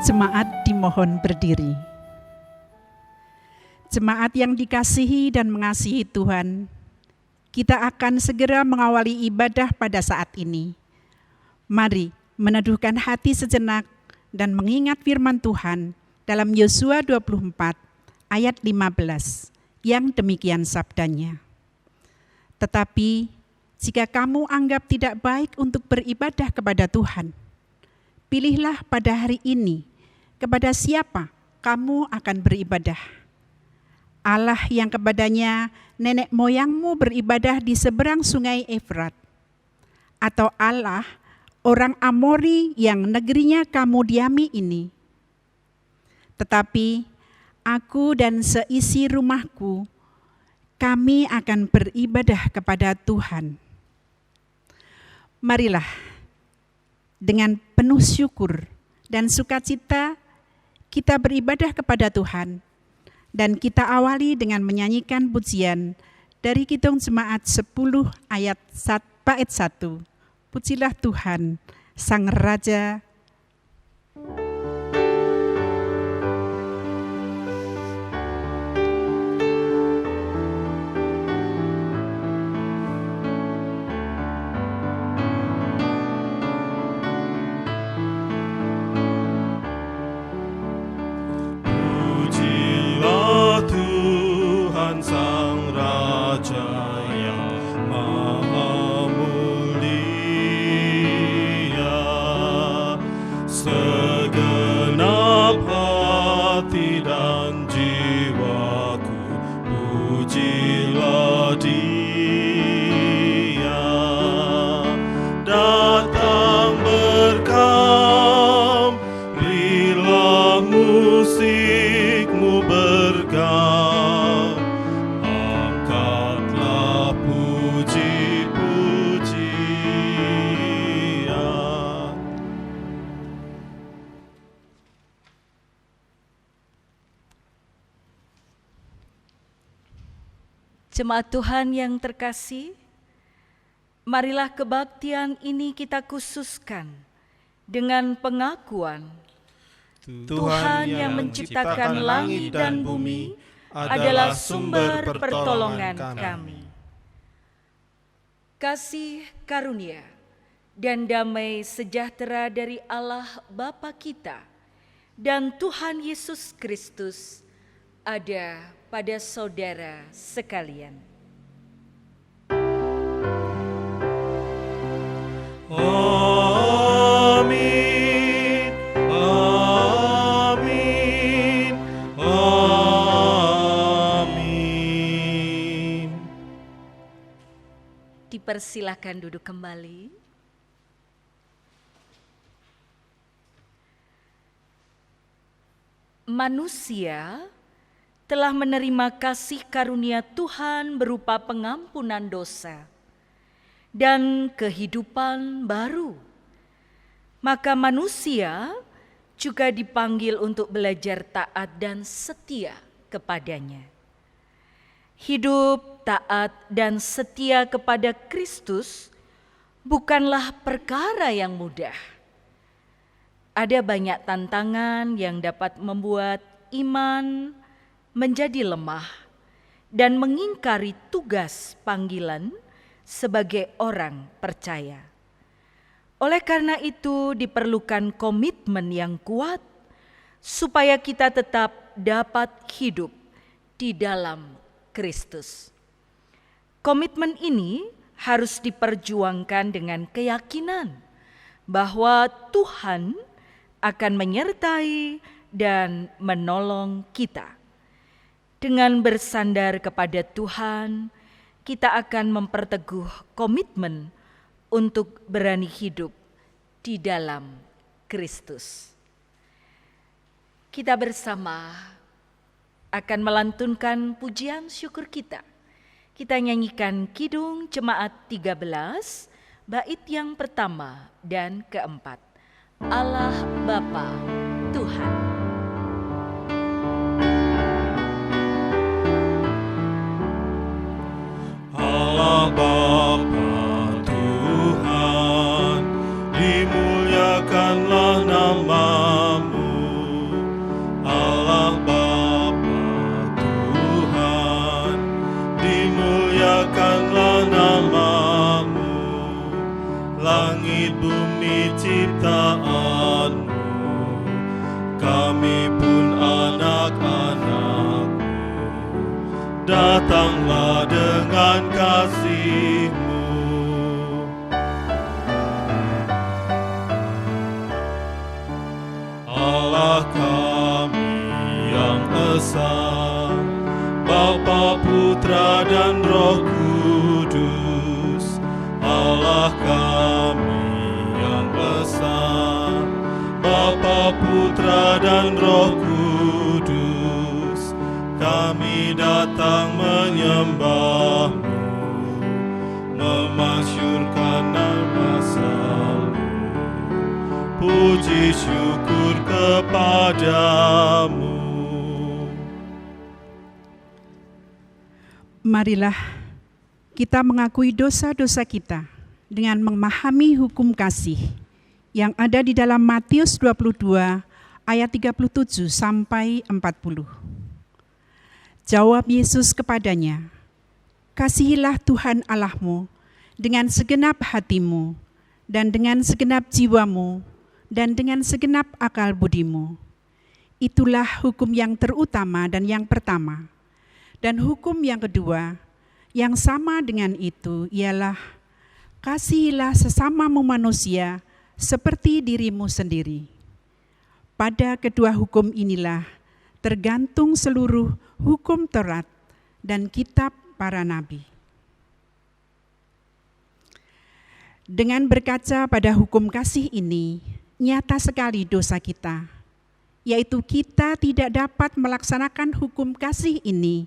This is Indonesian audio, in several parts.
Jemaat dimohon berdiri. Jemaat yang dikasihi dan mengasihi Tuhan, kita akan segera mengawali ibadah pada saat ini. Mari meneduhkan hati sejenak dan mengingat firman Tuhan dalam Yosua 24 ayat 15 yang demikian sabdanya. Tetapi jika kamu anggap tidak baik untuk beribadah kepada Tuhan, pilihlah pada hari ini kepada siapa kamu akan beribadah. Allah yang kepadanya nenek moyangmu beribadah di seberang sungai Efrat, atau Allah orang Amori yang negerinya kamu diami ini. Tetapi aku dan seisi rumahku, kami akan beribadah kepada Tuhan. Marilah dengan penuh syukur dan sukacita kita beribadah kepada Tuhan, dan kita awali dengan menyanyikan pujian dari Kidung Jemaat 10 ayat 1, bait 1. Pujilah Tuhan, Sang Raja. Jemaat Tuhan yang terkasih, marilah kebaktian ini kita khususkan dengan pengakuan Tuhan yang menciptakan langit dan bumi adalah sumber pertolongan kami. Kasih karunia dan damai sejahtera dari Allah Bapa kita dan Tuhan Yesus Kristus ada pada saudara sekalian. Amin, amin, amin. Dipersilakan duduk kembali. Manusia telah menerima kasih karunia Tuhan berupa pengampunan dosa dan kehidupan baru. Maka manusia juga dipanggil untuk belajar taat dan setia kepadanya. Hidup taat dan setia kepada Kristus bukanlah perkara yang mudah. Ada banyak tantangan yang dapat membuat iman menjadi lemah dan mengingkari tugas panggilan sebagai orang percaya. Oleh karena itu diperlukan komitmen yang kuat supaya kita tetap dapat hidup di dalam Kristus. Komitmen ini harus diperjuangkan dengan keyakinan bahwa Tuhan akan menyertai dan menolong kita. Dengan bersandar kepada Tuhan, kita akan memperteguh komitmen untuk berani hidup di dalam Kristus. Kita bersama akan melantunkan pujian syukur kita. Kita nyanyikan Kidung Jemaat 13, bait yang pertama dan keempat. Allah Bapa Tuhan. Allah Bapa Tuhan, dimuliakanlah nama-Mu. Allah Bapa Tuhan, dimuliakanlah nama-Mu. Langit bumi ciptaan-Mu, kami pun anak-anak-Mu. Datanglah dengan kasih-Mu. Allah kami yang esa, Bapa, Putra, dan Roh Kudus. Allah kami yang esa, Bapa, Putra, dan Roh Kudus. Kami datang menyembah-Mu, memasyurkan nama-Mu. Puji syukur kepadamu. Marilah kita mengakui dosa-dosa kita dengan memahami hukum kasih yang ada di dalam Matius 22 ayat 37 sampai 40. Jawab Yesus kepadanya, "Kasihilah Tuhan Allahmu dengan segenap hatimu dan dengan segenap jiwamu dan dengan segenap akal budimu. Itulah hukum yang terutama dan yang pertama. Dan hukum yang kedua, yang sama dengan itu ialah, kasihilah sesamamu manusia seperti dirimu sendiri. Pada kedua hukum inilah tergantung seluruh hukum Taurat dan kitab para nabi." Dengan berkaca pada hukum kasih ini, nyata sekali dosa kita, yaitu kita tidak dapat melaksanakan hukum kasih ini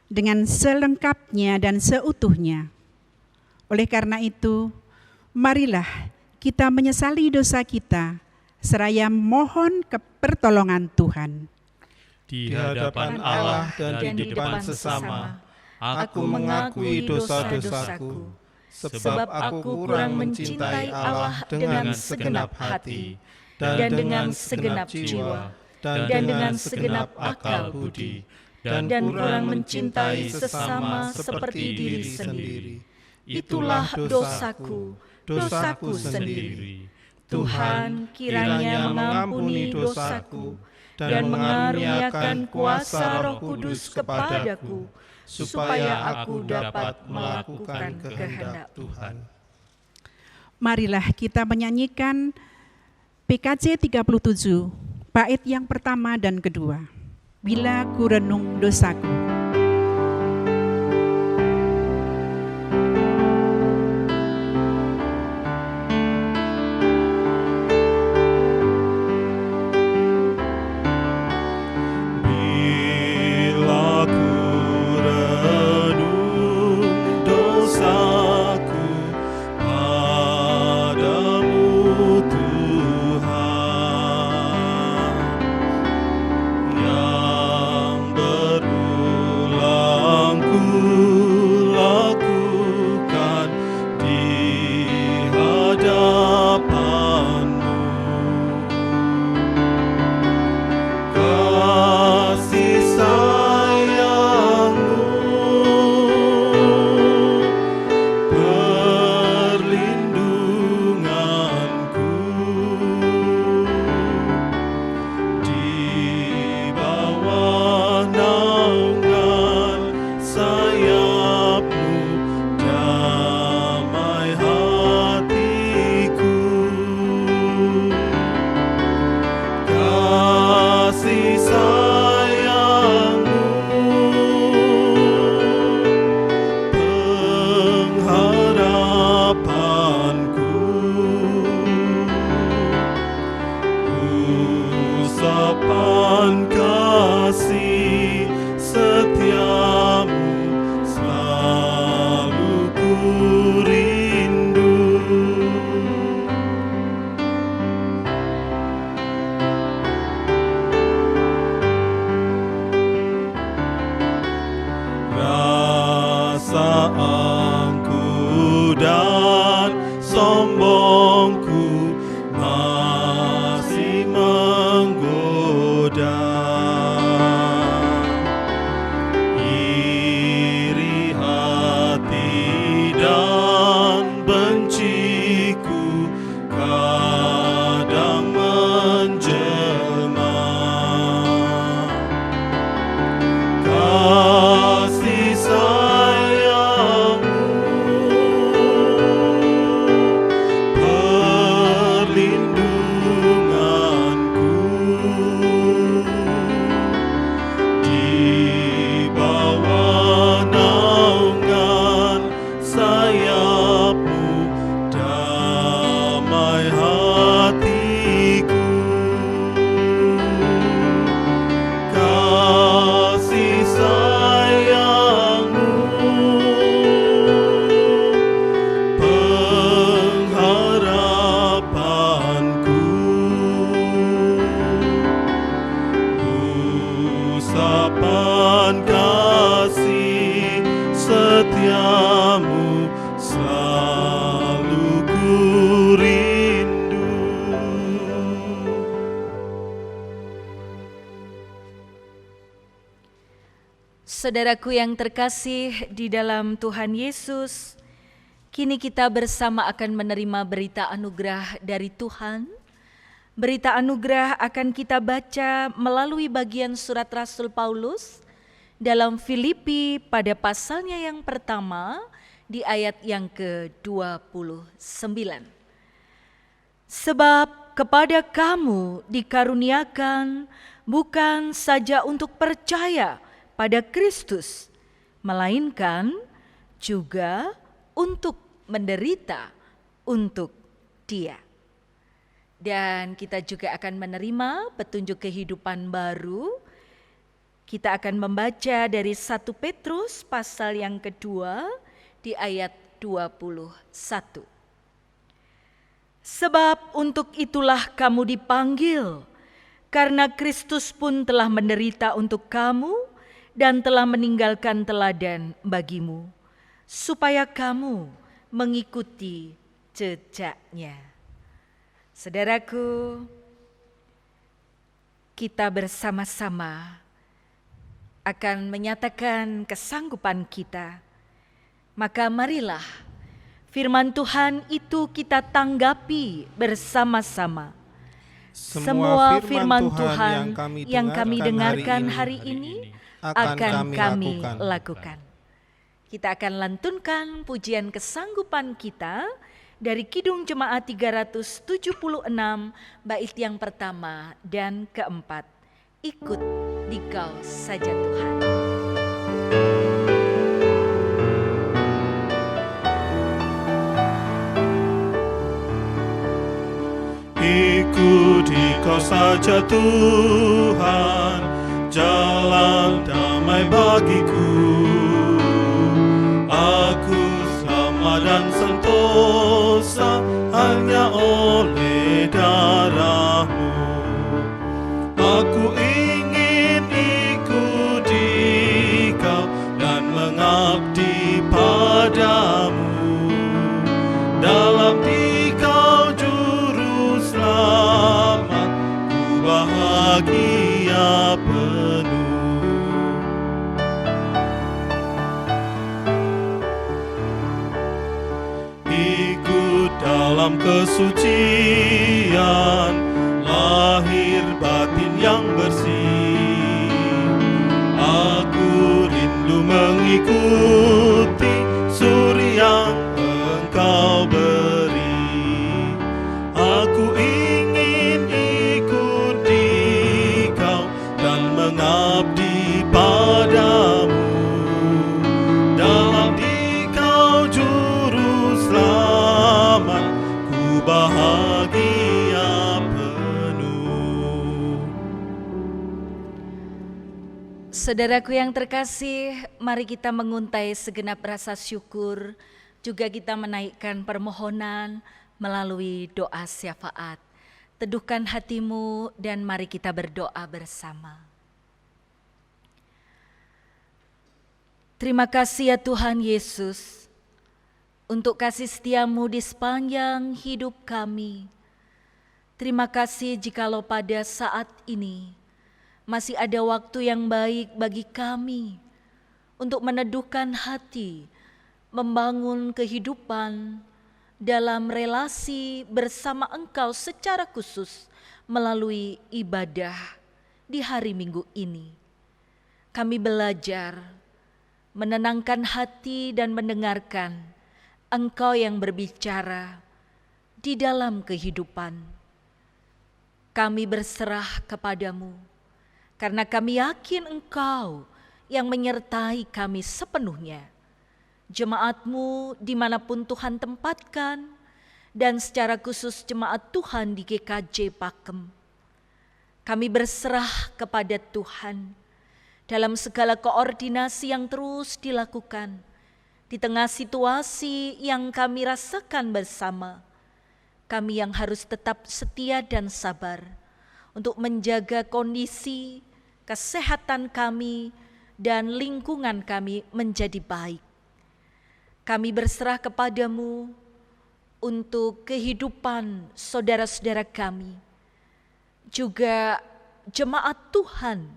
dengan selengkapnya dan seutuhnya. Oleh karena itu, marilah kita menyesali dosa kita, seraya mohon pertolongan Tuhan. Di hadapan Allah dan di depan sesama, aku mengakui dosa-dosaku, sebab aku kurang mencintai Allah dengan segenap hati, dan dengan segenap jiwa, dan dengan segenap akal budi, dan kurang mencintai sesama seperti diri sendiri. Itulah dosaku, dosaku sendiri. Tuhan kiranya mengampuni dosaku dan mengaruniakan kuasa Roh Kudus kepadaku, supaya aku dapat melakukan kehendak Tuhan. Marilah kita menyanyikan PKJ 37, bait yang pertama dan kedua. Bila ku renung dosaku. Yang dan sombongku masih menggoda. Iri hati dan benciku kadang menjelma. Kasih sayangmu perlindunganku, di bawah naungan sayapmu damai hatiku. Kasih sayangmu pengharapanku, usapan kasih setiamu selalu ku rindu. Saudaraku yang terkasih di dalam Tuhan Yesus, kini kita bersama akan menerima berita anugerah dari Tuhan. Berita anugerah akan kita baca melalui bagian surat Rasul Paulus dalam Filipi pada pasalnya yang pertama di ayat yang ke-29. Sebab kepada kamu dikaruniakan bukan saja untuk percaya pada Kristus, melainkan juga untuk menderita untuk Dia. Dan kita juga akan menerima petunjuk kehidupan baru. Kita akan membaca dari 1 Petrus pasal yang kedua di ayat 21. Sebab untuk itulah kamu dipanggil, karena Kristus pun telah menderita untuk kamu dan telah meninggalkan teladan bagimu, supaya kamu mengikuti jejaknya. Saudaraku, kita bersama-sama akan menyatakan kesanggupan kita. Maka marilah firman Tuhan itu kita tanggapi bersama-sama. Semua firman Tuhan yang kami dengarkan hari ini akan kami lakukan. Kita akan lantunkan pujian kesanggupan kita dari Kidung Jemaat 376 bait yang pertama dan keempat. Ikut Dikau saja Tuhan. Ikut Dikau saja Tuhan, jalan damai bagiku. Aku selamat dan sentosa hanya oleh darah-Mu. Aku ingin ikut Dikau dan mengabdi padamu. Dalam Dikau juru selamat, ku bahagia penuh. Ikut dalam kesucian, lahir batin yang bersih. Aku rindu mengikuti suri yang Engkau beri. Aku ingin ikut Dikau dan mengabdi padamu. Dalam Dikau juru selamat, ku bahagia penuh. Saudaraku yang terkasih, mari kita menguntai segenap rasa syukur, juga kita menaikkan permohonan melalui doa syafaat. Teduhkan hatimu dan mari kita berdoa bersama. Terima kasih ya Tuhan Yesus, untuk kasih setiamu di sepanjang hidup kami. Terima kasih jikalau pada saat ini masih ada waktu yang baik bagi kami untuk meneduhkan hati, membangun kehidupan dalam relasi bersama Engkau secara khusus melalui ibadah di hari Minggu ini. Kami belajar menenangkan hati dan mendengarkan Engkau yang berbicara di dalam kehidupan. Kami berserah kepadamu karena kami yakin Engkau yang menyertai kami sepenuhnya. Jemaat-Mu dimanapun Tuhan tempatkan, dan secara khusus jemaat Tuhan di GKJ Pakem. Kami berserah kepada Tuhan dalam segala koordinasi yang terus dilakukan di tengah situasi yang kami rasakan bersama. Kami yang harus tetap setia dan sabar untuk menjaga kondisi, kesehatan kami, dan lingkungan kami menjadi baik. Kami berserah kepadamu untuk kehidupan saudara-saudara kami, juga jemaat Tuhan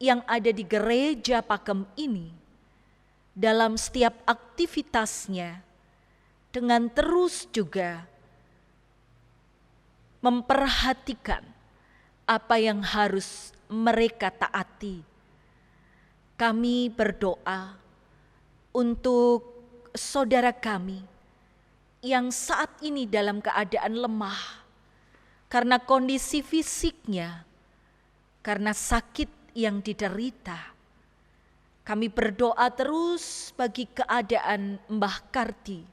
yang ada di gereja Pakem ini, dalam setiap aktivitasnya, dengan terus juga memperhatikan apa yang harus mereka taati. Kami berdoa untuk saudara kami yang saat ini dalam keadaan lemah karena kondisi fisiknya, karena sakit yang diderita. Kami berdoa terus bagi keadaan Mbah Karti.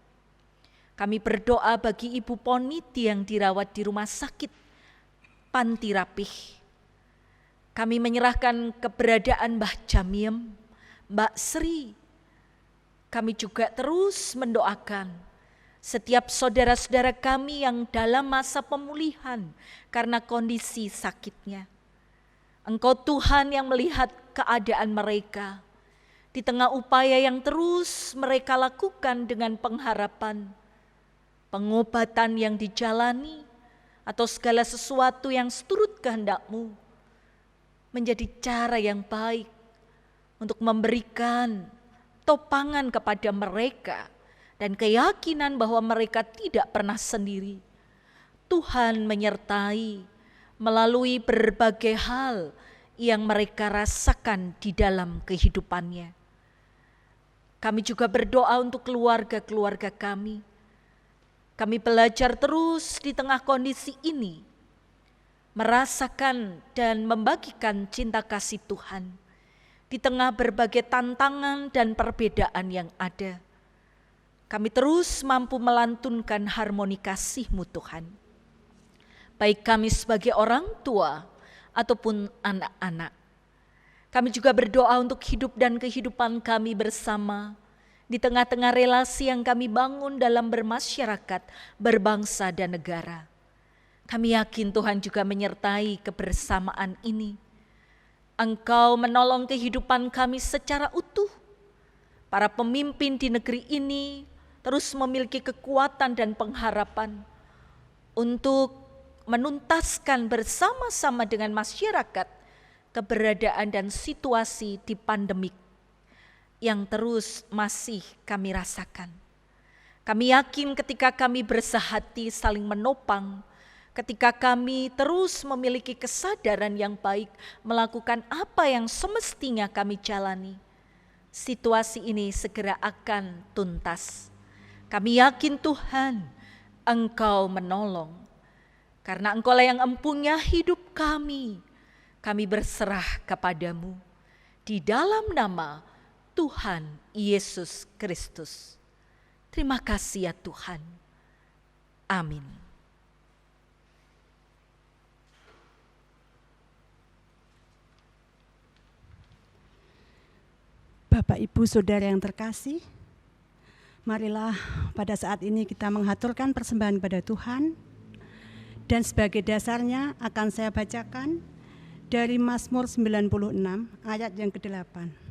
Kami berdoa bagi Ibu Poniti yang dirawat di rumah sakit Panti Rapih. Kami menyerahkan keberadaan Mbah Jamiem, Mbak Sri. Kami juga terus mendoakan setiap saudara-saudara kami yang dalam masa pemulihan karena kondisi sakitnya. Engkau Tuhan yang melihat keadaan mereka di tengah upaya yang terus mereka lakukan dengan pengharapan pengobatan yang dijalani atau segala sesuatu yang seturut kehendak-Mu menjadi cara yang baik untuk memberikan topangan kepada mereka dan keyakinan bahwa mereka tidak pernah sendiri. Tuhan menyertai melalui berbagai hal yang mereka rasakan di dalam kehidupannya. Kami juga berdoa untuk keluarga-keluarga kami. Kami belajar terus di tengah kondisi ini, merasakan dan membagikan cinta kasih Tuhan di tengah berbagai tantangan dan perbedaan yang ada. Kami terus mampu melantunkan harmoni kasih-Mu Tuhan. Baik kami sebagai orang tua ataupun anak-anak. Kami juga berdoa untuk hidup dan kehidupan kami bersama di tengah-tengah relasi yang kami bangun dalam bermasyarakat, berbangsa dan negara. Kami yakin Tuhan juga menyertai kebersamaan ini. Engkau menolong kehidupan kami secara utuh. Para pemimpin di negeri ini terus memiliki kekuatan dan pengharapan untuk menuntaskan bersama-sama dengan masyarakat keberadaan dan situasi di pandemik yang terus masih kami rasakan. Kami yakin ketika kami bersehati saling menopang, ketika kami terus memiliki kesadaran yang baik melakukan apa yang semestinya kami jalani, situasi ini segera akan tuntas. Kami yakin Tuhan, Engkau menolong. Karena Engkaulah yang empunya hidup kami. Kami berserah kepadamu. Di dalam nama Tuhan Yesus Kristus. Terima kasih ya Tuhan. Amin. Bapak, Ibu, Saudara yang terkasih, marilah pada saat ini kita menghaturkan persembahan kepada Tuhan. Dan sebagai dasarnya akan saya bacakan dari Mazmur 96 ayat yang ke-8.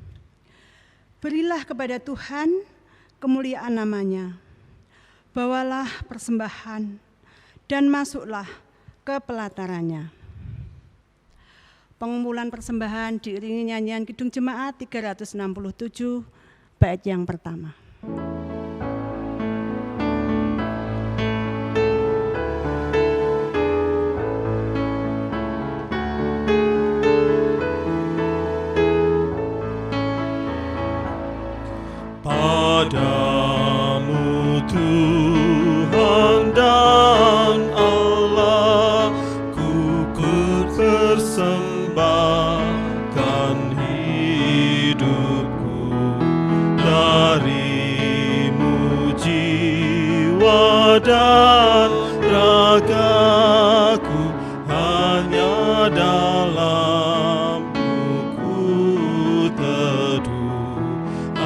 Berilah kepada Tuhan kemuliaan namanya, bawalah persembahan dan masuklah ke pelatarannya. Pengumpulan persembahan diiringi nyanyian Kidung Jemaat 367 bait yang pertama. Padamu Tuhan dan Allah, ku persembahkan hidupku. Darimu jiwa dan ragaku, hanya dalammu ku teduh.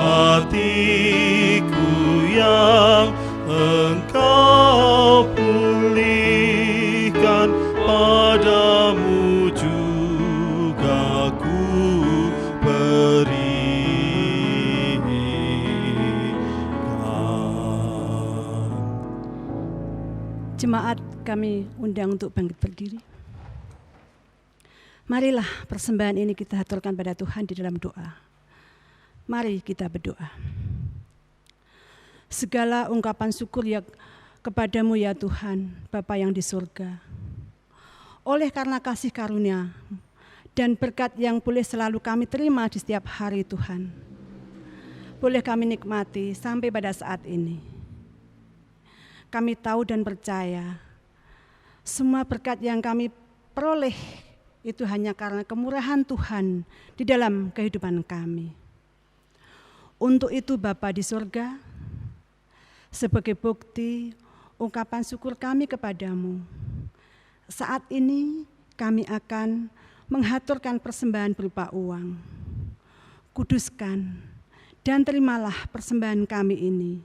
Hatiku yang Engkau pulihkan, padamu juga ku berikan. Jemaat kami undang untuk bangkit berdiri. Marilah persembahan ini kita haturkan pada Tuhan di dalam doa. Mari kita berdoa. Segala ungkapan syukur ya kepadamu ya Tuhan, Bapa yang di surga. Oleh karena kasih karunia dan berkat yang boleh selalu kami terima di setiap hari Tuhan, boleh kami nikmati sampai pada saat ini. Kami tahu dan percaya semua berkat yang kami peroleh itu hanya karena kemurahan Tuhan di dalam kehidupan kami. Untuk itu Bapa di surga, sebagai bukti ungkapan syukur kami kepadamu, saat ini kami akan menghaturkan persembahan berupa uang. Kuduskan dan terimalah persembahan kami ini,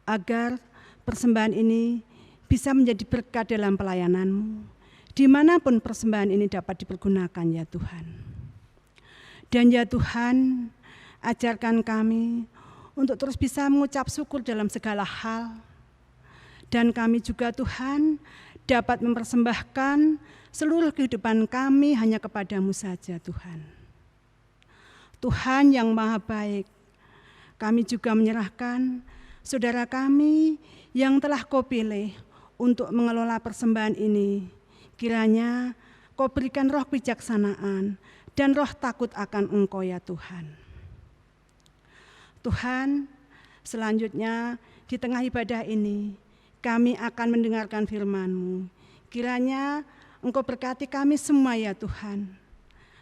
agar persembahan ini bisa menjadi berkat dalam pelayananmu, dimanapun persembahan ini dapat dipergunakan ya Tuhan. Dan ya Tuhan, ajarkan kami untuk terus bisa mengucap syukur dalam segala hal. Dan kami juga Tuhan dapat mempersembahkan seluruh kehidupan kami hanya kepadamu saja Tuhan. Tuhan yang maha baik, kami juga menyerahkan saudara kami yang telah Kau pilih untuk mengelola persembahan ini. Kiranya Kau berikan roh kebijaksanaan dan roh takut akan Engkau ya Tuhan. Tuhan, selanjutnya di tengah ibadah ini, kami akan mendengarkan firman-Mu. Kiranya Engkau berkati kami semua ya Tuhan.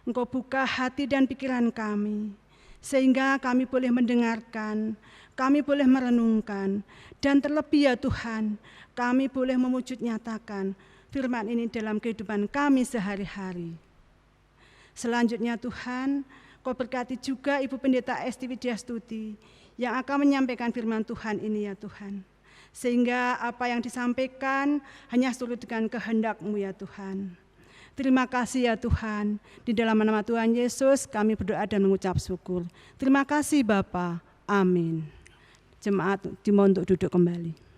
Engkau buka hati dan pikiran kami, sehingga kami boleh mendengarkan, kami boleh merenungkan, dan terlebih ya Tuhan, kami boleh mewujud nyatakan firman ini dalam kehidupan kami sehari-hari. Selanjutnya Tuhan, Kau berkati juga Ibu Pendeta Esti Widyastuti yang akan menyampaikan firman Tuhan ini ya Tuhan. Sehingga apa yang disampaikan hanya seturut dengan kehendak-Mu ya Tuhan. Terima kasih ya Tuhan. Di dalam nama Tuhan Yesus kami berdoa dan mengucap syukur. Terima kasih Bapa. Amin. Jemaat dimohon untuk duduk kembali.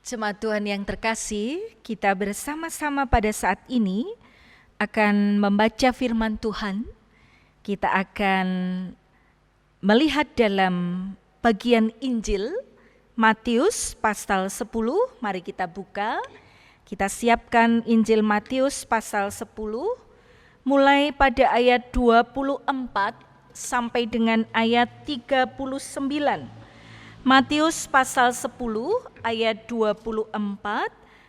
Jemaat Tuhan yang terkasih, kita bersama-sama pada saat ini akan membaca firman Tuhan. Kita akan melihat dalam bagian Injil Matius pasal 10. Mari kita buka. Kita siapkan Injil Matius pasal 10 mulai pada ayat 24 sampai dengan ayat 39. Matius pasal 10 ayat 24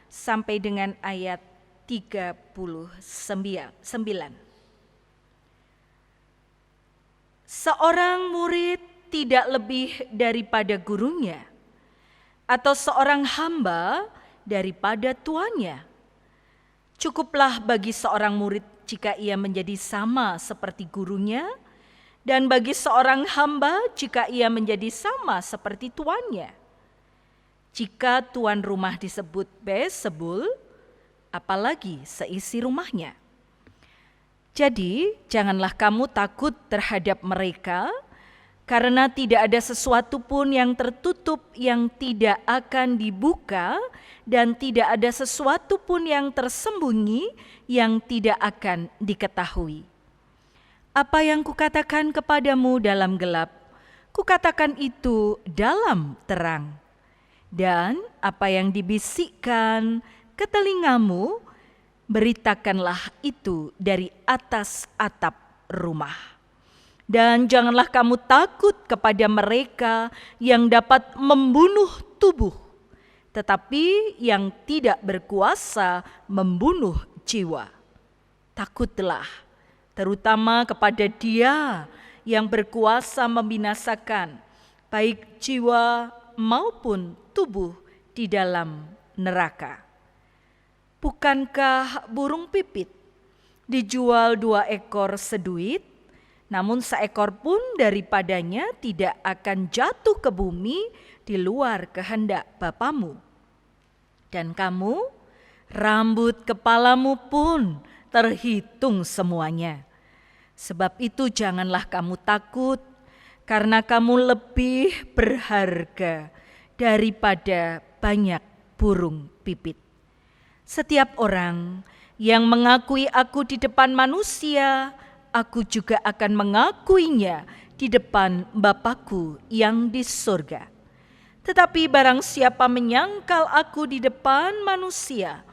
sampai dengan ayat 39. Seorang murid tidak lebih daripada gurunya, atau seorang hamba daripada tuannya. Cukuplah bagi seorang murid jika ia menjadi sama seperti gurunya, dan bagi seorang hamba jika ia menjadi sama seperti tuannya. Jika tuan rumah disebut Beelzebul, apalagi seisi rumahnya. Jadi, janganlah kamu takut terhadap mereka, karena tidak ada sesuatu pun yang tertutup yang tidak akan dibuka, dan tidak ada sesuatu pun yang tersembunyi yang tidak akan diketahui. Apa yang kukatakan kepadamu dalam gelap, kukatakan itu dalam terang. Dan apa yang dibisikkan ke telingamu, beritakanlah itu dari atas atap rumah. Dan janganlah kamu takut kepada mereka yang dapat membunuh tubuh, tetapi yang tidak berkuasa membunuh jiwa. Takutlah terutama kepada Dia yang berkuasa membinasakan baik jiwa maupun tubuh di dalam neraka. Bukankah burung pipit dijual 2 ekor seduit, namun seekor pun daripadanya tidak akan jatuh ke bumi di luar kehendak Bapamu? Dan kamu, rambut kepalamu pun terhitung semuanya. Sebab itu janganlah kamu takut, karena kamu lebih berharga daripada banyak burung pipit. Setiap orang yang mengakui aku di depan manusia, aku juga akan mengakuinya di depan Bapa-Ku yang di surga. Tetapi barang siapa menyangkal aku di depan manusia,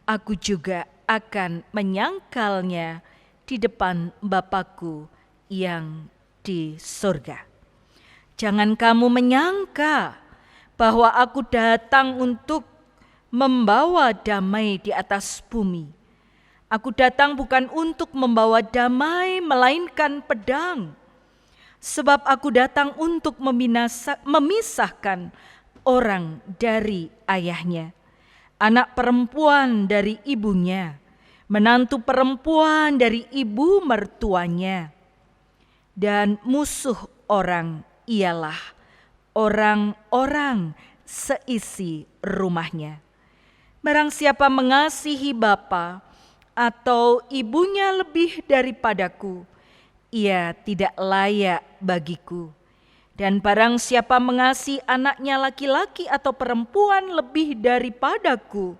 aku juga akan menyangkalnya di depan Bapa-Ku yang di surga. Jangan kamu menyangka bahwa aku datang untuk membawa damai di atas bumi. Aku datang bukan untuk membawa damai, melainkan pedang. Sebab aku datang untuk memisahkan orang dari ayahnya, anak perempuan dari ibunya, menantu perempuan dari ibu mertuanya. Dan musuh orang ialah orang-orang seisi rumahnya. Barang siapa mengasihi bapa atau ibunya lebih daripadaku, ia tidak layak bagiku. Dan barang siapa mengasihi anaknya laki-laki atau perempuan lebih daripadaku,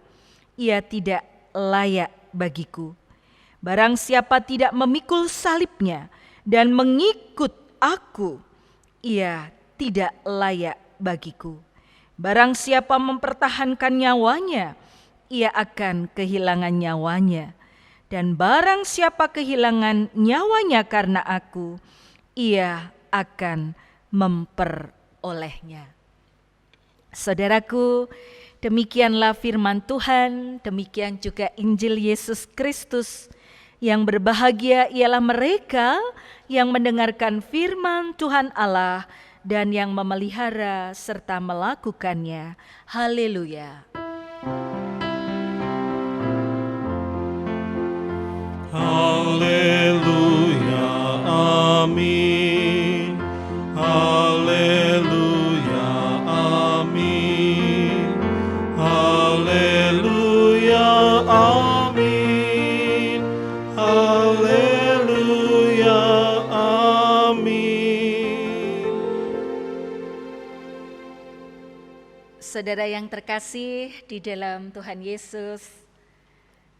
ia tidak layak bagiku. Barang siapa tidak memikul salibnya dan mengikut aku, ia tidak layak bagiku. Barang siapa mempertahankan nyawanya, ia akan kehilangan nyawanya. Dan barang siapa kehilangan nyawanya karena aku, ia akan memperolehnya. Saudaraku, demikianlah firman Tuhan, demikian juga Injil Yesus Kristus. Yang berbahagia ialah mereka yang mendengarkan firman Tuhan Allah dan yang memelihara serta melakukannya. Haleluya. Haleluya, amin. Haleluya, amin. Haleluya, amin. Haleluya, amin. Saudara yang terkasih di dalam Tuhan Yesus,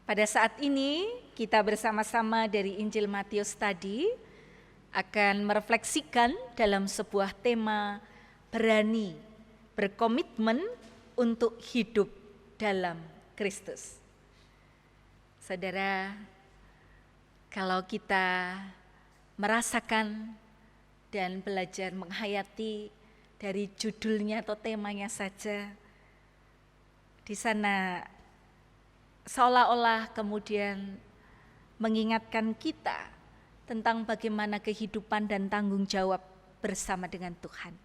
pada saat ini kita bersama-sama dari Injil Matius tadi akan merefleksikan dalam sebuah tema berani, berkomitmen untuk hidup dalam Kristus. Saudara, kalau kita merasakan dan belajar menghayati dari judulnya atau temanya saja, di sana seolah-olah kemudian mengingatkan kita tentang bagaimana kehidupan dan tanggung jawab bersama dengan Tuhan.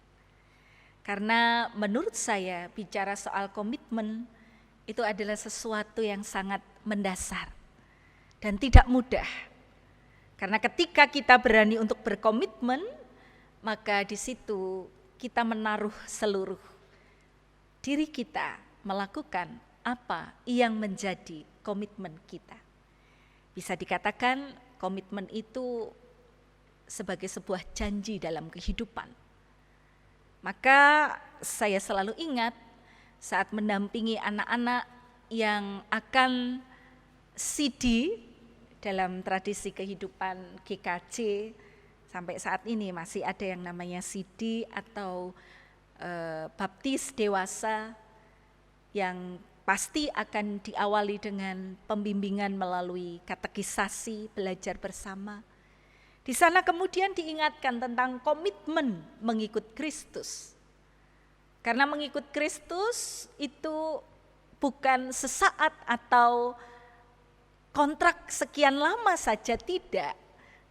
Karena menurut saya bicara soal komitmen itu adalah sesuatu yang sangat mendasar dan tidak mudah. Karena ketika kita berani untuk berkomitmen, maka di situ kita menaruh seluruh diri kita melakukan apa yang menjadi komitmen kita. Bisa dikatakan komitmen itu sebagai sebuah janji dalam kehidupan. Maka saya selalu ingat saat mendampingi anak-anak yang akan CD dalam tradisi kehidupan GKJ, sampai saat ini masih ada yang namanya CD atau baptis dewasa yang pasti akan diawali dengan pembimbingan melalui katekisasi, belajar bersama. Di sana kemudian diingatkan tentang komitmen mengikut Kristus. Karena mengikut Kristus itu bukan sesaat atau kontrak sekian lama saja, tidak.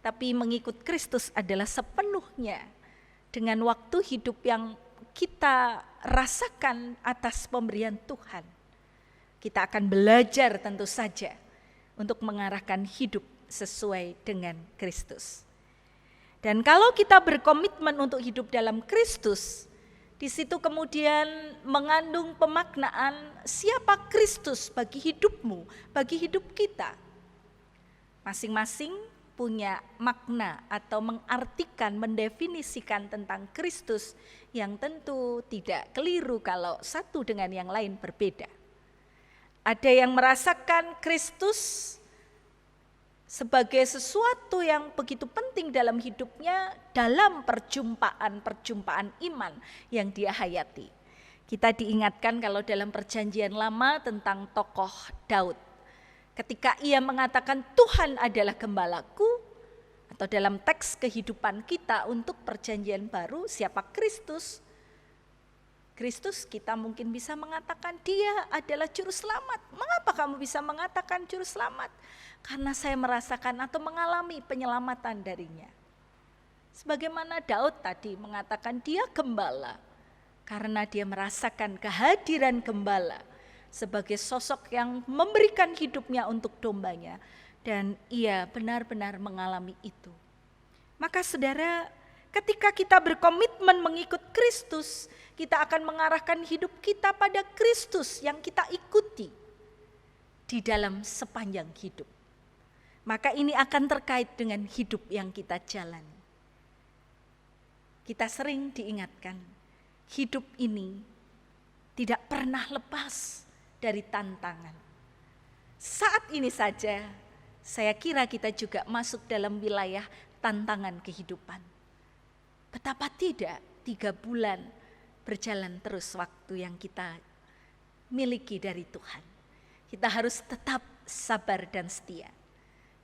Tapi mengikut Kristus adalah sepenuhnya dengan waktu hidup yang kita rasakan atas pemberian Tuhan. Kita akan belajar tentu saja untuk mengarahkan hidup sesuai dengan Kristus. Dan kalau kita berkomitmen untuk hidup dalam Kristus, di situ kemudian mengandung pemaknaan siapa Kristus bagi hidupmu, bagi hidup kita. Masing-masing punya makna atau mengartikan, mendefinisikan tentang Kristus yang tentu tidak keliru kalau satu dengan yang lain berbeda. Ada yang merasakan Kristus sebagai sesuatu yang begitu penting dalam hidupnya dalam perjumpaan-perjumpaan iman yang dia hayati. Kita diingatkan kalau dalam Perjanjian Lama tentang tokoh Daud. Ketika ia mengatakan Tuhan adalah gembalaku, atau dalam teks kehidupan kita untuk Perjanjian Baru, siapa Kristus? Kristus kita mungkin bisa mengatakan dia adalah juru selamat. Mengapa kamu bisa mengatakan juru selamat? Karena saya merasakan atau mengalami penyelamatan darinya. Sebagaimana Daud tadi mengatakan dia gembala. Karena dia merasakan kehadiran gembala sebagai sosok yang memberikan hidupnya untuk dombanya. Dan ia benar-benar mengalami itu. Maka saudara, ketika kita berkomitmen mengikut Kristus, kita akan mengarahkan hidup kita pada Kristus yang kita ikuti di dalam sepanjang hidup. Maka ini akan terkait dengan hidup yang kita jalani. Kita sering diingatkan, hidup ini tidak pernah lepas dari tantangan. Saat ini saja, saya kira kita juga masuk dalam wilayah tantangan kehidupan. Betapa tidak 3 bulan berjalan terus waktu yang kita miliki dari Tuhan. Kita harus tetap sabar dan setia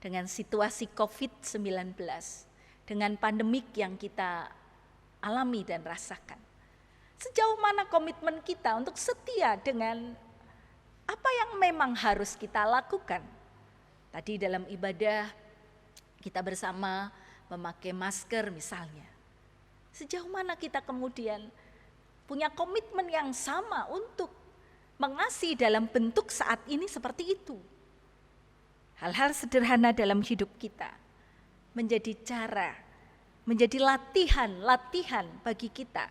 dengan situasi COVID-19, dengan pandemik yang kita alami dan rasakan. Sejauh mana komitmen kita untuk setia dengan apa yang memang harus kita lakukan. Tadi dalam ibadah kita bersama memakai masker misalnya. Sejauh mana kita kemudian punya komitmen yang sama untuk mengasihi dalam bentuk saat ini seperti itu. Hal-hal sederhana dalam hidup kita menjadi cara, menjadi latihan bagi kita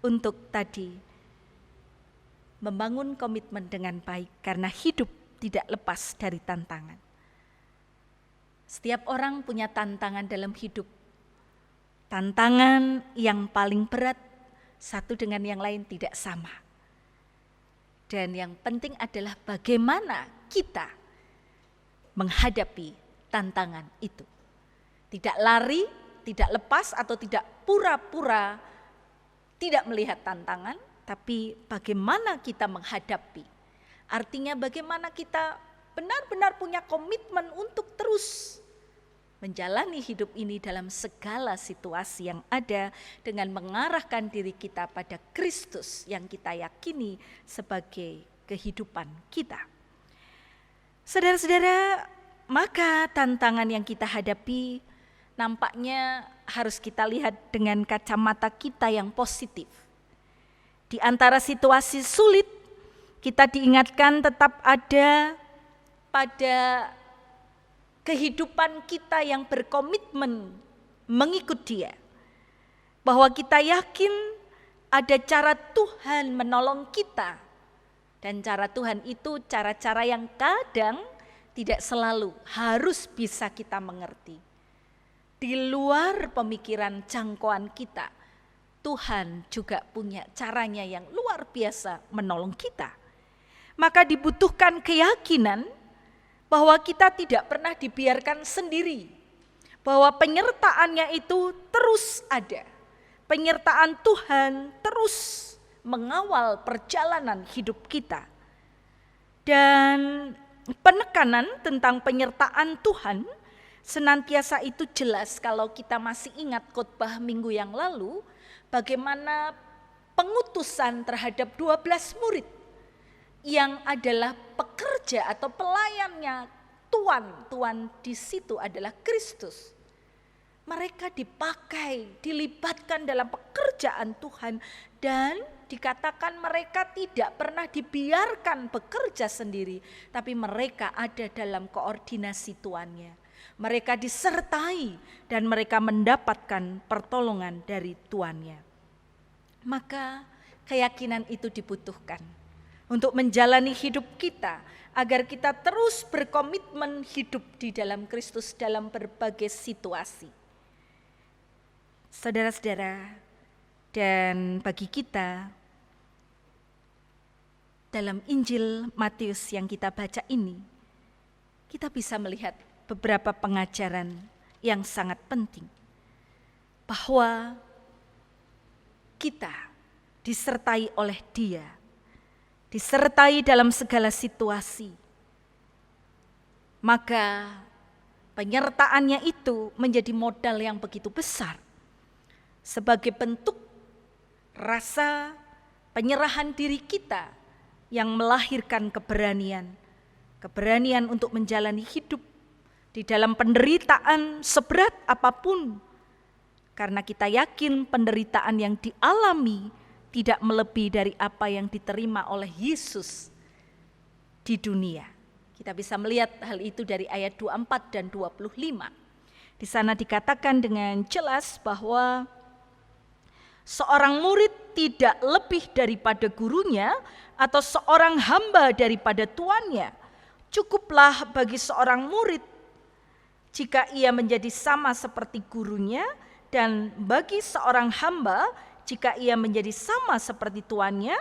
untuk tadi membangun komitmen dengan baik karena hidup tidak lepas dari tantangan. Setiap orang punya tantangan dalam hidup. Tantangan yang paling berat satu dengan yang lain tidak sama. Dan yang penting adalah bagaimana kita menghadapi tantangan itu. Tidak lari, tidak lepas atau tidak pura-pura tidak melihat tantangan, tapi bagaimana kita menghadapi. Artinya bagaimana kita benar-benar punya komitmen untuk terus menjalani hidup ini dalam segala situasi yang ada dengan mengarahkan diri kita pada Kristus yang kita yakini sebagai kehidupan kita. Saudara-saudara, maka tantangan yang kita hadapi nampaknya harus kita lihat dengan kacamata kita yang positif. Di antara situasi sulit, kita diingatkan tetap ada pada kehidupan kita yang berkomitmen mengikut Dia. Bahwa kita yakin ada cara Tuhan menolong kita. Dan cara Tuhan itu cara-cara yang kadang tidak selalu harus bisa kita mengerti. Di luar pemikiran jangkauan kita, Tuhan juga punya caranya yang luar biasa menolong kita. Maka dibutuhkan keyakinan bahwa kita tidak pernah dibiarkan sendiri, bahwa penyertaannya itu terus ada. Penyertaan Tuhan terus mengawal perjalanan hidup kita. Dan penekanan tentang penyertaan Tuhan senantiasa itu jelas kalau kita masih ingat khotbah minggu yang lalu, bagaimana pengutusan terhadap 12 murid yang adalah pekerja atau pelayannya Tuhan di situ adalah Kristus. Mereka dipakai, dilibatkan dalam pekerjaan Tuhan, dan dikatakan mereka tidak pernah dibiarkan bekerja sendiri, tapi mereka ada dalam koordinasi tuannya. Mereka disertai dan mereka mendapatkan pertolongan dari tuannya. Maka keyakinan itu dibutuhkan untuk menjalani hidup kita, agar kita terus berkomitmen hidup di dalam Kristus dalam berbagai situasi. Saudara-saudara, dan bagi kita, dalam Injil Matius yang kita baca ini, kita bisa melihat beberapa pengajaran yang sangat penting. Bahwa kita disertai oleh Dia, disertai dalam segala situasi. Maka penyertaannya itu menjadi modal yang begitu besar. Sebagai bentuk rasa penyerahan diri kita yang melahirkan keberanian untuk menjalani hidup di dalam penderitaan seberat apapun, karena kita yakin penderitaan yang dialami tidak melebihi dari apa yang diterima oleh Yesus di dunia. Kita bisa melihat hal itu dari ayat 24 dan 25. Di sana dikatakan dengan jelas bahwa seorang murid tidak lebih daripada gurunya, atau seorang hamba daripada tuannya. Cukuplah bagi seorang murid jika ia menjadi sama seperti gurunya, dan bagi seorang hamba jika ia menjadi sama seperti tuannya.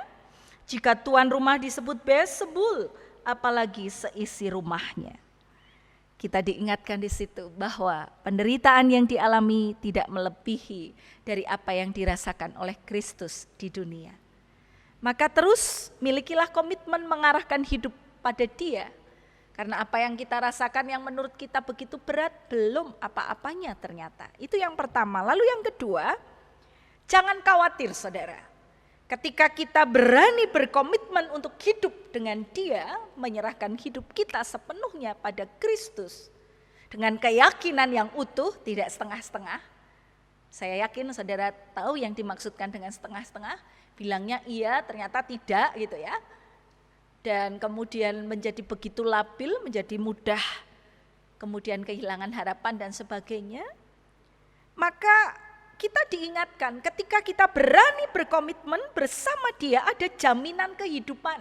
Jika tuan rumah disebut Beelzebul, apalagi seisi rumahnya. Kita diingatkan di situ bahwa penderitaan yang dialami tidak melebihi dari apa yang dirasakan oleh Kristus di dunia. Maka terus milikilah komitmen mengarahkan hidup pada Dia. Karena apa yang kita rasakan yang menurut kita begitu berat, belum apa-apanya ternyata. Itu yang pertama. Lalu yang kedua, jangan khawatir saudara. Ketika kita berani berkomitmen untuk hidup dengan Dia, menyerahkan hidup kita sepenuhnya pada Kristus, dengan keyakinan yang utuh, tidak setengah-setengah. Saya yakin saudara tahu yang dimaksudkan dengan setengah-setengah, bilangnya iya ternyata tidak gitu ya. Dan kemudian menjadi begitu labil, menjadi mudah, kemudian kehilangan harapan dan sebagainya. Maka kita diingatkan ketika kita berani berkomitmen bersama Dia, ada jaminan kehidupan.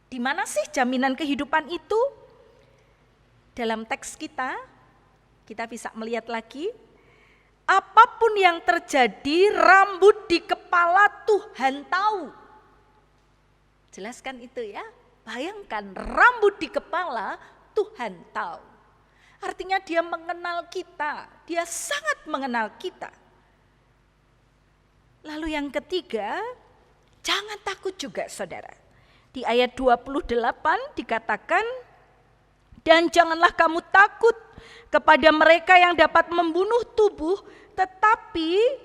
Di mana sih jaminan kehidupan itu? Dalam teks kita bisa melihat lagi, apapun yang terjadi, rambut di kepala Tuhan tahu. Jelaskan itu ya, bayangkan rambut di kepala Tuhan tahu. Artinya Dia mengenal kita, Dia sangat mengenal kita. Lalu yang ketiga, jangan takut juga saudara. Di ayat 28 dikatakan, dan janganlah kamu takut kepada mereka yang dapat membunuh tubuh, tetapi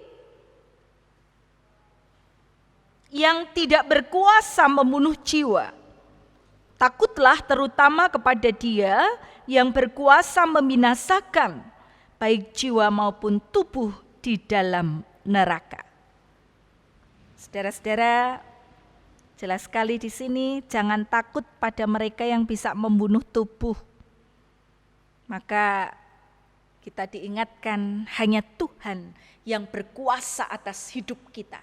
yang tidak berkuasa membunuh jiwa. Takutlah terutama kepada Dia yang berkuasa membinasakan baik jiwa maupun tubuh di dalam neraka. Saudara-saudara, jelas sekali di sini, jangan takut pada mereka yang bisa membunuh tubuh. Maka kita diingatkan hanya Tuhan yang berkuasa atas hidup kita.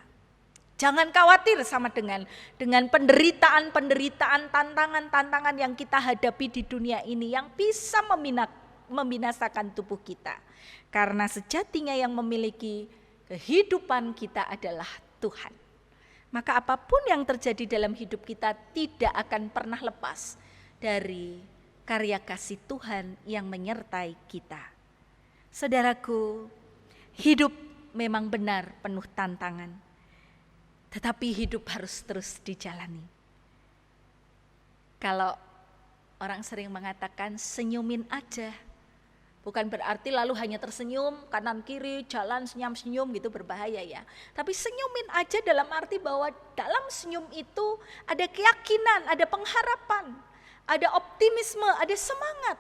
Jangan khawatir sama dengan penderitaan-penderitaan, tantangan-tantangan yang kita hadapi di dunia ini yang bisa membinasakan tubuh kita. Karena sejatinya yang memiliki kehidupan kita adalah Tuhan. Maka apapun yang terjadi dalam hidup kita tidak akan pernah lepas dari karya kasih Tuhan yang menyertai kita. Saudaraku, hidup memang benar penuh tantangan, tetapi hidup harus terus dijalani. Kalau orang sering mengatakan senyumin aja, bukan berarti lalu hanya tersenyum kanan kiri jalan senyum-senyum gitu, berbahaya ya. Tapi senyumin aja dalam arti bahwa dalam senyum itu ada keyakinan, ada pengharapan, ada optimisme, ada semangat.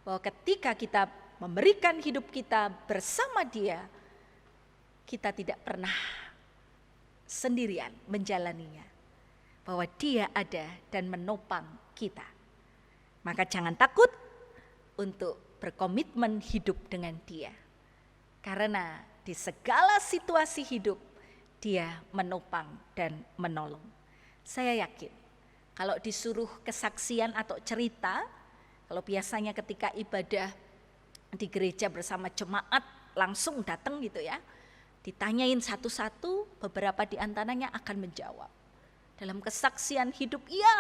Bahwa ketika kita memberikan hidup kita bersama Dia, kita tidak pernah sendirian menjalaninya. Bahwa Dia ada dan menopang kita. Maka jangan takut untuk berkomitmen hidup dengan Dia. Karena di segala situasi hidup, Dia menopang dan menolong. Saya yakin, kalau disuruh kesaksian atau cerita, kalau biasanya ketika ibadah di gereja bersama jemaat, langsung datang gitu ya, ditanyain satu-satu, beberapa di antaranya akan menjawab. Dalam kesaksian hidup, iya,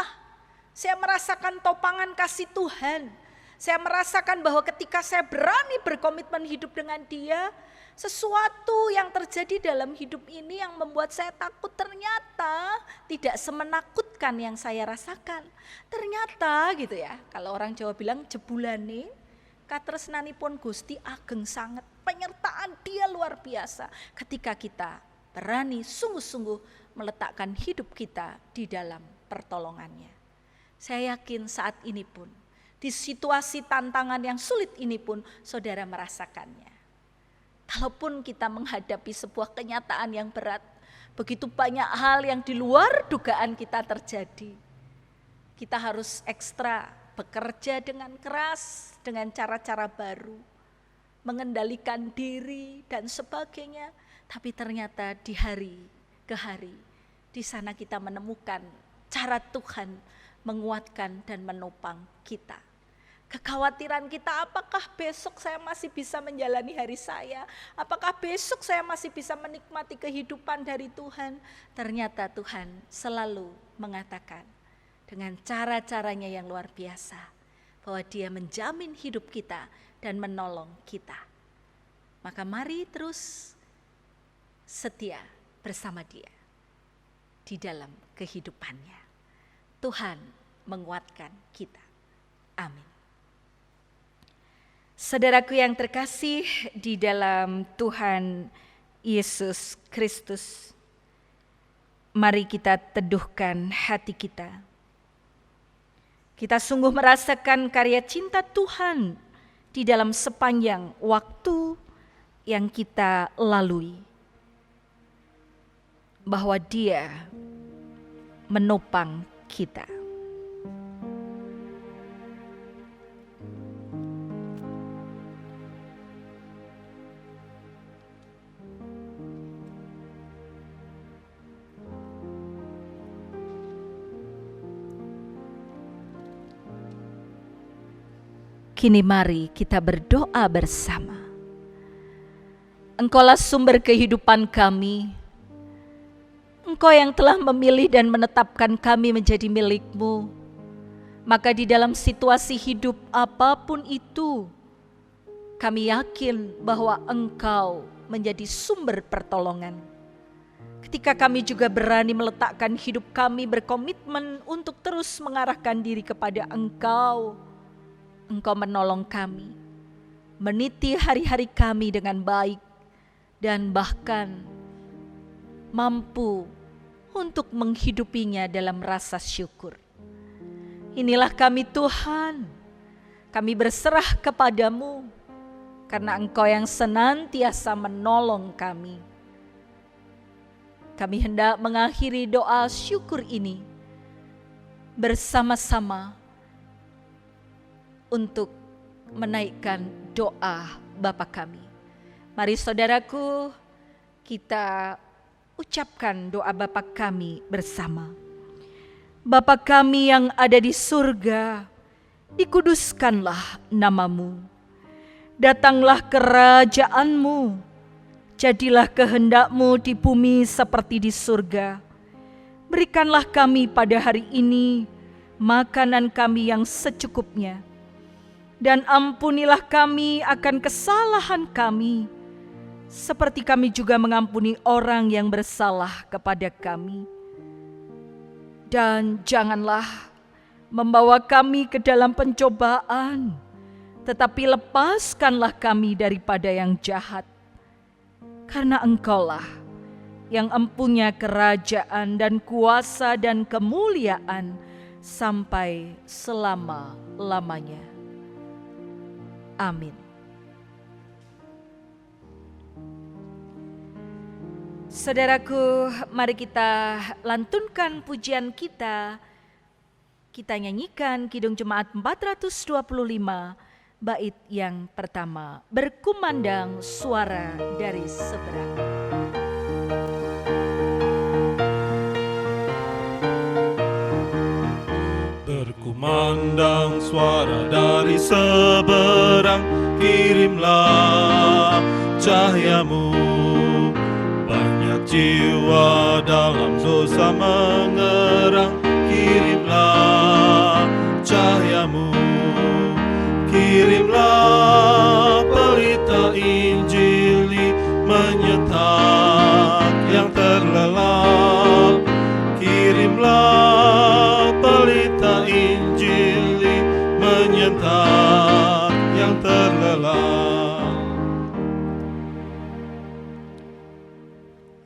saya merasakan topangan kasih Tuhan. Saya merasakan bahwa ketika saya berani berkomitmen hidup dengan Dia, sesuatu yang terjadi dalam hidup ini yang membuat saya takut ternyata tidak semenakutkan yang saya rasakan. Ternyata gitu ya, kalau orang Jawa bilang jebulane, katresnanipun Gusti ageng sangat, penyertaan Dia luar biasa ketika kita berani sungguh-sungguh meletakkan hidup kita di dalam pertolongannya. Saya yakin saat ini pun, di situasi tantangan yang sulit ini pun saudara merasakannya. Kalaupun kita menghadapi sebuah kenyataan yang berat, begitu banyak hal yang di luar dugaan kita terjadi, kita harus ekstra bekerja dengan keras, dengan cara-cara baru, mengendalikan diri dan sebagainya. Tapi ternyata di hari ke hari, di sana kita menemukan cara Tuhan menguatkan dan menopang kita. Kekhawatiran kita, apakah besok saya masih bisa menjalani hari saya? Apakah besok saya masih bisa menikmati kehidupan dari Tuhan? Ternyata Tuhan selalu mengatakan dengan cara-caranya yang luar biasa, bahwa Dia menjamin hidup kita dan menolong kita. Maka mari terus setia bersama Dia di dalam kehidupannya. Tuhan menguatkan kita. Amin. Saudaraku yang terkasih di dalam Tuhan Yesus Kristus, mari kita teduhkan hati kita. Kita sungguh merasakan karya cinta Tuhan di dalam sepanjang waktu yang kita lalui. Bahwa Dia menopang kita. Kini mari kita berdoa bersama. Engkaulah sumber kehidupan kami. Engkau yang telah memilih dan menetapkan kami menjadi milik-Mu. Maka di dalam situasi hidup apapun itu, kami yakin bahwa Engkau menjadi sumber pertolongan. Ketika kami juga berani meletakkan hidup kami, berkomitmen untuk terus mengarahkan diri kepada Engkau, Engkau menolong kami, meniti hari-hari kami dengan baik, dan bahkan mampu untuk menghidupinya dalam rasa syukur. Inilah kami Tuhan, kami berserah kepadamu, karena Engkau yang senantiasa menolong kami. Kami hendak mengakhiri doa syukur ini bersama-sama untuk menaikkan doa Bapa kami. Mari saudaraku, kita ucapkan doa Bapa kami bersama. Bapa kami yang ada di surga, dikuduskanlah namamu. Datanglah kerajaan-Mu, jadilah kehendak-Mu di bumi seperti di surga. Berikanlah kami pada hari ini makanan kami yang secukupnya. Dan ampunilah kami akan kesalahan kami, seperti kami juga mengampuni orang yang bersalah kepada kami. Dan janganlah membawa kami ke dalam pencobaan, tetapi lepaskanlah kami daripada yang jahat. Karena Engkaulah yang empunya kerajaan dan kuasa dan kemuliaan sampai selama-lamanya. Amin. Saudaraku, mari kita lantunkan pujian kita. Kita nyanyikan Kidung Jemaat 425, bait yang pertama, berkumandang suara dari seberang. Berkumandang suara dari seberang, kirimlah cahayamu. Banyak jiwa dalam dosa mengerang, kirimlah cahayamu. Kirimlah pelita Injili menyetak yang terlelap. Kirimlah pelita Injili menyetak yang terlelap.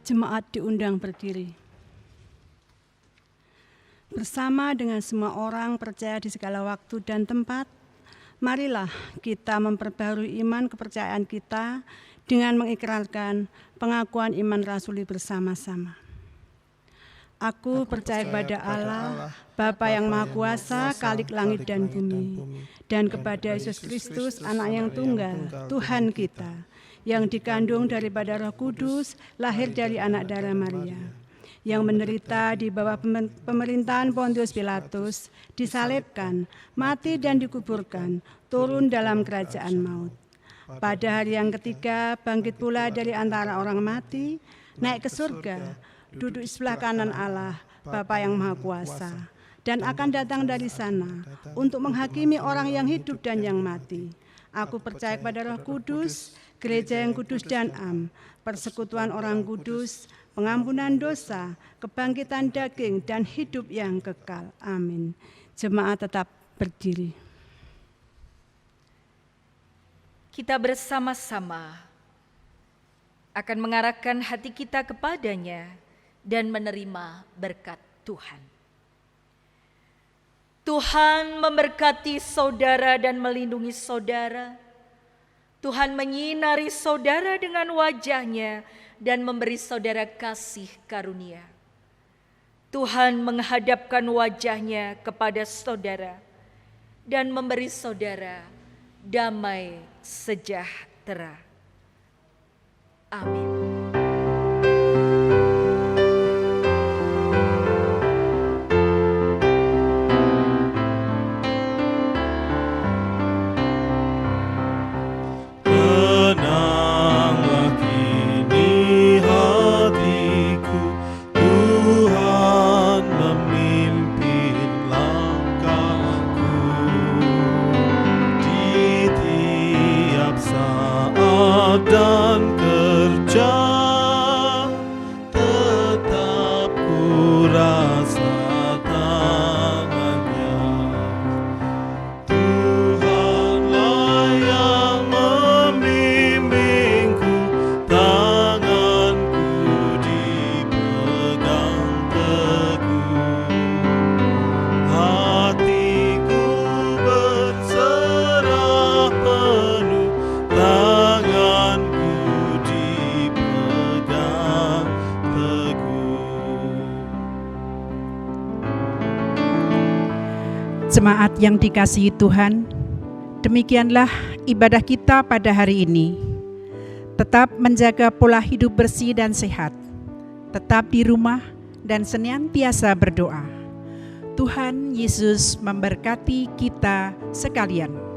Jemaat diundang berdiri. Bersama dengan semua orang percaya di segala waktu dan tempat, marilah kita memperbarui iman kepercayaan kita dengan mengikrarkan pengakuan iman rasuli bersama-sama. Aku percaya kepada Allah, Bapa yang Maha Kuasa, Khalik langit dan bumi, dan kepada Yesus Kristus, Anak yang tunggal, Tuhan kita, yang dikandung daripada Roh Kudus, lahir dari anak darah Maria, yang menderita di bawah pemerintahan Pontius Pilatus, disalibkan, mati dan dikuburkan, turun dalam kerajaan maut. Pada hari yang ketiga, bangkit pula dari antara orang mati, naik ke surga, duduk di sebelah kanan Allah, Bapa yang Maha Kuasa, dan akan datang dari sana untuk menghakimi orang yang hidup dan yang mati. Aku percaya kepada Roh Kudus, gereja yang kudus dan am, persekutuan orang kudus, pengampunan dosa, kebangkitan daging, dan hidup yang kekal. Amin. Jemaat tetap berdiri. Kita bersama-sama akan mengarahkan hati kita kepadanya dan menerima berkat Tuhan. Tuhan memberkati saudara dan melindungi saudara. Tuhan menyinari saudara dengan wajah-Nya dan memberi saudara kasih karunia. Tuhan menghadapkan wajah-Nya kepada saudara dan memberi saudara damai sejahtera. Amin. Dan kerja tetap ku rasa tangannya. Tuhanlah yang membimbingku, tanganku dipegang teguh. Hatiku berserah penuh, tanganku dipegang teguh. Jemaat yang dikasihi Tuhan, demikianlah ibadah kita pada hari ini. Tetap menjaga pola hidup bersih dan sehat. tetap di rumah, dan senantiasa berdoa. Tuhan Yesus memberkati kita sekalian.